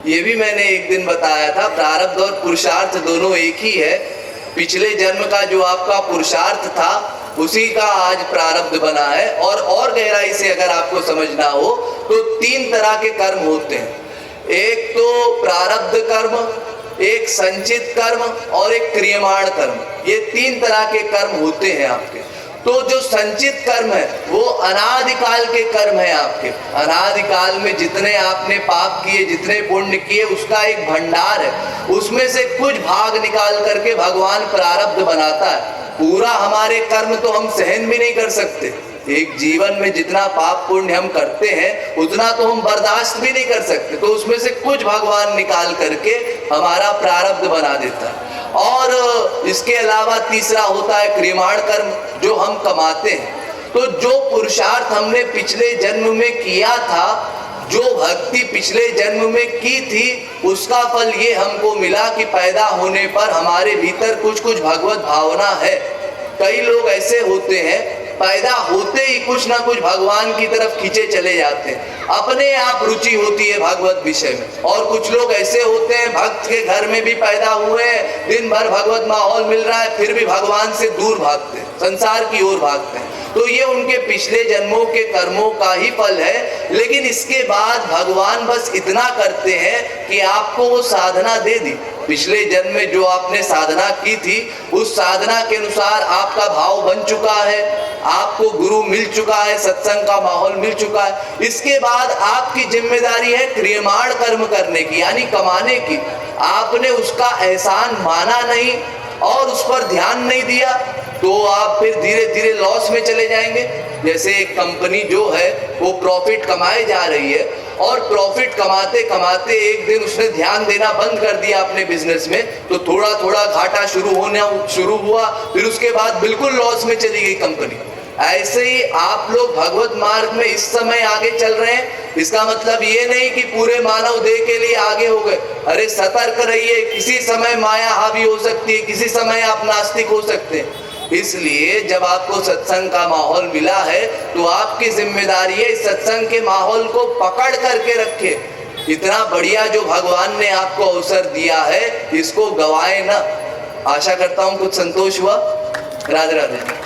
ये भी मैंने एक दिन बताया था, प्रारब्ध और पुरुषार्थ दोनों एक ही है। पिछले जन्म का जो आपका पुरुषार्थ था उसी का आज प्रारब्ध बना है। और गहराई से अगर आपको समझना हो तो 3 तरह के कर्म होते हैं। एक तो प्रारब्ध कर्म, एक संचित कर्म और एक क्रियमाण कर्म। ये 3 तरह के कर्म होते हैं आपके। तो जो संचित कर्म है वो अनादिकाल के कर्म है आपके। अनादिकाल में जितने आपने पाप किए, जितने पुण्य किए, उसका एक भंडार है। उसमें से कुछ भाग निकाल करके भगवान प्रारब्ध बनाता है। पूरा हमारे कर्म तो हम सहन भी नहीं कर सकते। एक जीवन में जितना पाप पुण्य हम करते हैं उतना तो हम बर्दाश्त भी नहीं कर सकते। तो उसमें से कुछ भगवान निकाल करके हमारा प्रारब्ध बना देता है। और इसके अलावा तीसरा होता है क्रियमाण कर्म, जो हम कमाते हैं। तो जो पुरुषार्थ हमने पिछले जन्म में किया था, जो भक्ति पिछले जन्म में की थी, उसका फल ये हमको मिला कि पैदा होने पर हमारे भीतर कुछ कुछ भगवत भावना है। कई लोग ऐसे होते हैं पैदा होते ही कुछ ना कुछ भगवान की तरफ खींचे चले जाते हैं, अपने आप रुचि होती है भगवत विषय में। और कुछ लोग ऐसे होते हैं भक्त के घर में भी पैदा हुए हैं, दिन भर भगवत माहौल मिल रहा है, फिर भी भगवान से दूर भागते हैं, संसार की ओर भागते हैं। तो ये उनके पिछले जन्मों के कर्मों का ही फल है। लेकिन इसके बाद भगवान बस इतना करते हैं कि आपको वो साधना दे दी। पिछले जन्म में जो आपने साधना की थी उस साधना के अनुसार आपका भाव बन चुका है, आपको गुरु मिल चुका है, सत्संग का माहौल मिल चुका है। इसके बाद आपकी जिम्मेदारी है क्रियमाण कर्म करने की, यानी कमाने की। आपने उसका एहसान माना नहीं और उस पर ध्यान नहीं दिया तो आप फिर धीरे धीरे लॉस में चले जाएंगे। जैसे एक कंपनी जो है वो प्रॉफिट कमाए जा रही है और प्रॉफिट कमाते कमाते एक दिन उसने ध्यान देना बंद कर दिया अपने बिजनेस में, तो थोड़ा थोड़ा घाटा शुरू हुआ, फिर उसके बाद बिल्कुल लॉस में चली गई कंपनी। ऐसे ही आप लोग भगवत मार्ग में इस समय आगे चल रहे हैं। इसका मतलब ये नहीं कि पूरे मानव देह के लिए आगे हो गए। अरे सतर्क रहिए, किसी समय माया हावी हो सकती है, किसी समय आप नास्तिक हो सकते हैं। इसलिए जब आपको सत्संग का माहौल मिला है तो आपकी जिम्मेदारी है इस सत्संग के माहौल को पकड़ करके रखे। इतना बढ़िया जो भगवान ने आपको अवसर दिया है, इसको गवाए ना। आशा करता हूँ कुछ संतोष हुआ। राधे राधे।